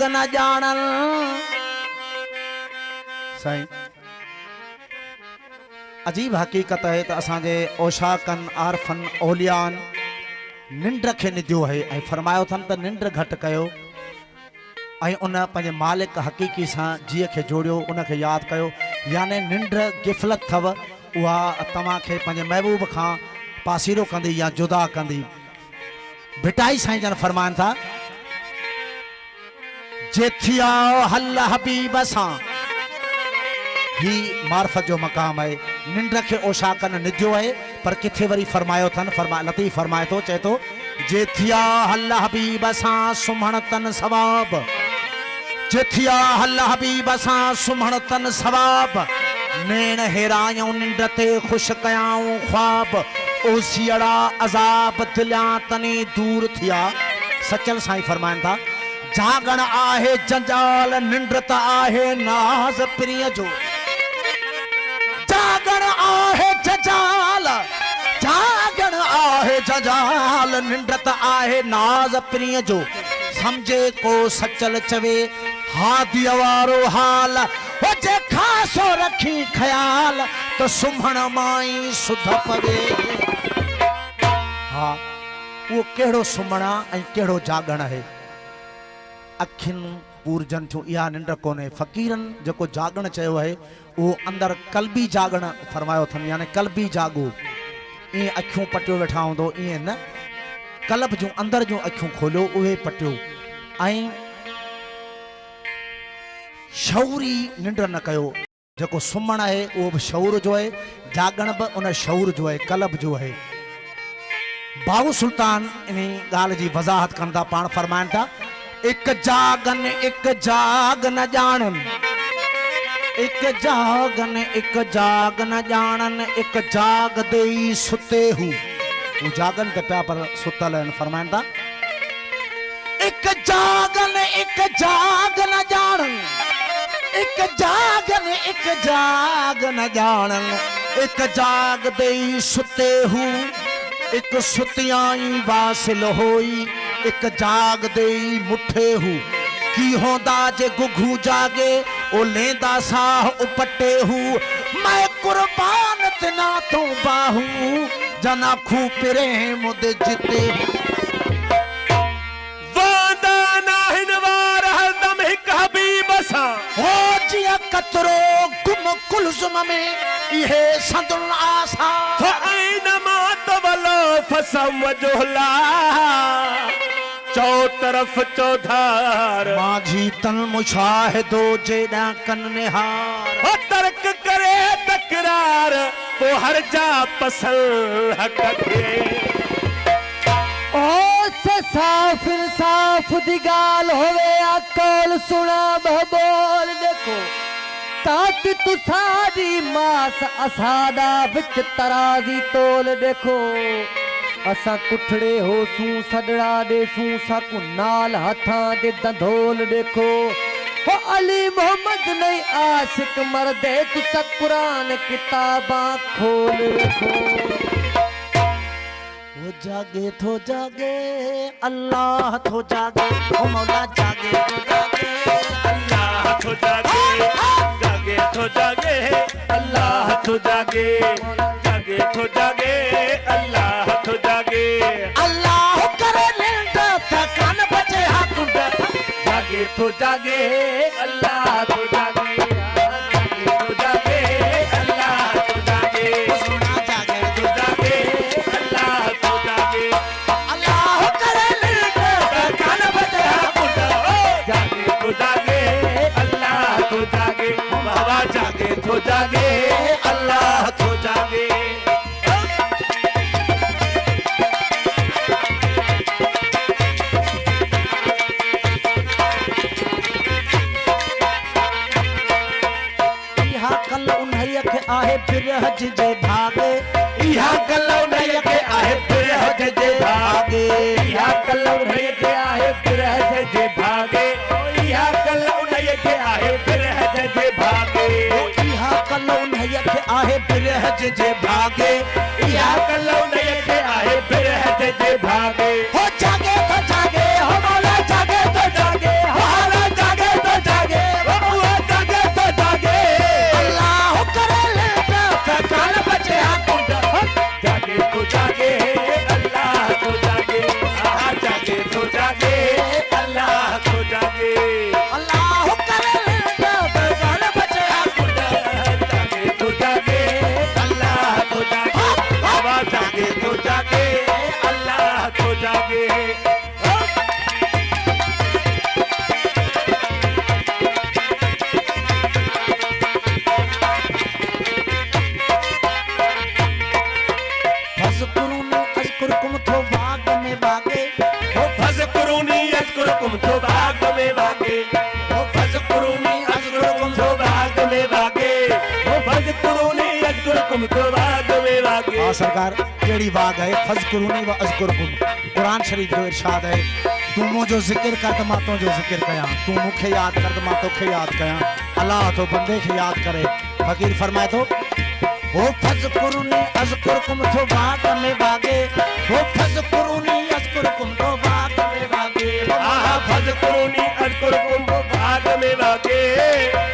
न ॼाणन। साईं अजीब हकीकत है तो असांजे ओशाकन आरफन ओलियान निंड खे निधियो है ऐं फरमायो अथनि त निंड घटि कयो ऐं उन पंहिंजे मालिक हक़ीक़ी सां जीअ खे जोड़ियो, उनखे यादि कयो। याने निंड गिफ़लत अथव, उहा तव्हांखे पंहिंजे महबूब खां पासीरो कंदी या जुदा कंदी। भिटाई साईं जन फरमाइनि था जे थिया हल हबीब सां, ही मार्फत जो मक़ाम है। निंड खे ओशाकन निधियो है पर किथे वरी फरमायो अथनि, लतीफ़ फरमाए थो, चए थो जे थिया हल हबीब सां सुम्हण तन सवाब, जे थिया हल हबीब सां सुम्हण तन सवाब, नेण हेरायूं निंड ते ख़ुश कयाऊं ख्वाब, ओसियड़ा अज़ाब दिलिया तनी दूर थिया। सचल साईं फरमाइनि था जागण आहे जंजाल निंड त आहे नाज़ प्रिय जो, जागण आहे जंजाल, जागण आहे जंजाल निंड त आहे नाज़ प्रिय जो, समझे को सचल चवे हादी वारो हाल, ओ जे खासो रखी ख्याल तो सुम्हण माई सुध पवे। हाँ वो केड़ो सुम्हणा ऐं केड़ो जागण है। अखिन पूरजन थियूं इहा निंड कोन्हे। फ़क़ीरन जेको जागण चयो है वो अंदर कल्बी जागण फरमायो अथनि, यानी कल्बी जागो। ईअं अखियूं पटियो वेठा हूंदो, ईअं न, कल्ब जूं अंदर जूं अखियूं खोलियो, उहे पटियो। ऐं शऊरी निंड न कयो। जेको सुम्हण है उहो बि शऊर जो है, जागण बि उन शऊर जो है, कल्ब जो है। बाबू सुल्तान इन ॻाल्हि जी वज़ाहत कंदा, पाण फरमाइनि था एक जागन एक जाग न ॼाणन, एक जागन एक जाग न ॼाणन, एक जाग देई सुते हू। वो जागन ते पिया पर सुतल आहिनि। फरमाइनि था एक जागन एक जाग न ॼाणन, एक जागन एक जाग न ॼाणन, एक जाग देई सुते हू, एक सुतियाई वासिल होई, एक जाग देई मुठे हू। की होंदा जे गुघू जागे ओ लेंदा साह उपटे हू, मैं कुर्बान तना तो बाहू जना खू पिरे मुद जिते वादा नाहिन वार हरदम हिक हबीब सां, हो जिया कतरो गुम कुलजुम में इहे संदुल आसा, फअैनमा तवलो फसम वजोहला, चौ तरफ चौधार माझी तन मुशाहिदो जेड़ा कन निहार, हो तर्क करे तकरार तो हर जा पसल हक खे। ओ से साफ इंसाफ दी गाल होवे अकल सुना बबोल देखो, ताकि तू सारी मास असादा विच तराजी तोल देखो, असा कुठड़े हो सू सदड़ा दे सू साकु नाल हथां दे दंधोल देखो, हो अली मोहम्मद नहीं आशिक मर्दे तू सा कुरान किताबां खोल देखो। वो जागे तो जागे अल्लाह तो जागे, ओ मौला जागे तो जागे अल्लाह तो जागे, जागे तो जागे अल्लाह तो जागे, जागे तो जागे अल्लाह तो जागे, अल्लाह करे निंड थकान बचे हाकुंड, जागे तो जागे अल्लाह तो जागे, जागे तो जागे अल्लाह तो जागे, सोना जागे तो जागे अल्लाह तो जागे, अल्लाह करे निंड थकान बचे हाकुंड, जागे तो जागे अल्लाह तो जागे, बाबा जागे तो जागे अल्लाह तो जागे। आहे बिरहज जे भागे, इहा कलौ नय के आहे बिरहज जे भागे, इहा कलौ नय के आहे बिरहज जे भागे, इहा कलौ नय के आहे बिरहज जे भागे, इहा कलौ नय के आहे बिरहज जे भागे, इहा कलौ नय के आहे बिरहज जे भागे, हो जागे तो जागे हो मौला जागे तो जागे, हो मौला जागे अल्लाह करे जान बचे जागे तो जागे अल्लाह तो जागे बाबा जागे तो जागे अल्लाह तो जागे फज़कुरूनी अज़कुरकुम तो बाग में बागे फज़कुरूनी अज़कुरकुम तो बाग में बागे फज़कुरूनी अज़कुरकुम तो बाग में बागे फज़कुरूनी अज़कुरकुम तो बाग में बागे हाँ सरकार केड़ी बाग है फज़कुरूनी व अज़कुरकुम कुरान शरीफ जो इरशाद है तू मुझो जिक्र कर त मां तो जो जिक्र कया तू मुखे याद कर त मां तोखे याद कया अल्लाह तो बंदे के याद करे फकीर फरमाए तो ओ फज़कुरूनी अज़कुरकुम तो बाग में बागे ओ फज़कुरूनी अज़कुरकुम तो बाग में बागे फज़कुरूनी अज़कुरकुम तो बाग में बागे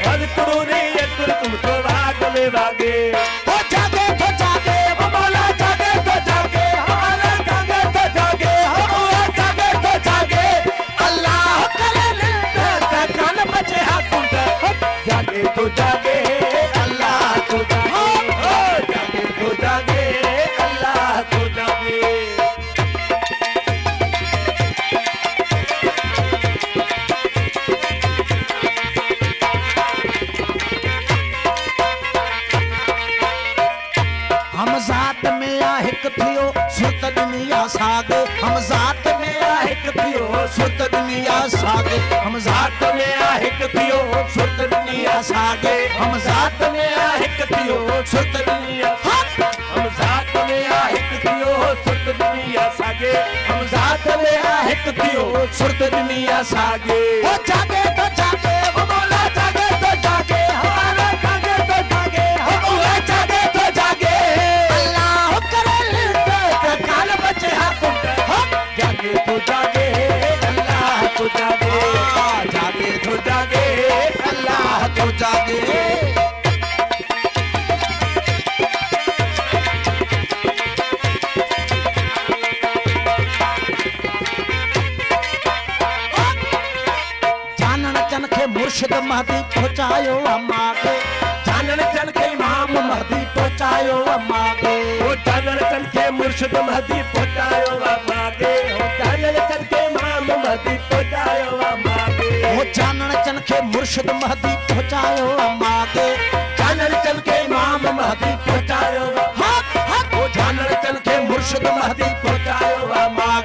फज़कुरूनी अज़कुरकुम तो बाग में बागे ओ जागे तो जागे ओ मौला जागे तो जागे हमारा जागे तो जागे हमारा जागे तो जागे अल्लाह करे कान बचे हाथ जागे तो जागे अल्लाह तो जागे जागे तो जागे अल्लाह तो जागे हम ज़ात में आ हिक थियो सुरत दुनिया सागे हम ज़ात में आ हिक थियो सुरत दुनिया सागे हम ज़ात जात में आ हिक थियो सुरत दुनिया सागे हम जात में आ हिक थियो सुरत दुनिया हम जात में आ हिक थियो सुरत दुनिया सागे हम जात में आ हिक थियो सुरत दुनिया सागे ओ जागे तो जागे ओ मौला जागे तो जागे हमारा जागे तो जागे ओ मौला जागे तो जागे अल्लाह करे काल बचे हाथ जागे तो जागे अल्लाह तो जागे जागे तो जागे अल्लाह तो जागे जानन चन के मुर्शिद महदी पहुंचायो अम्मा के जानन चन के इमाम महदी पहुंचायो अम्मा के वो जानन चन के मुर्शिद महदी पहुंचायो मागे वो जानन चन के इमाम महदी पहुंचायो मागे वो जानन चन के मुर्शिद महदी पहुंचायो अम्मा के जानन चन के इमाम महदी पहुंचायो हक हक वो जानन चन के मुर्शिद महदी पहुंचायो मागे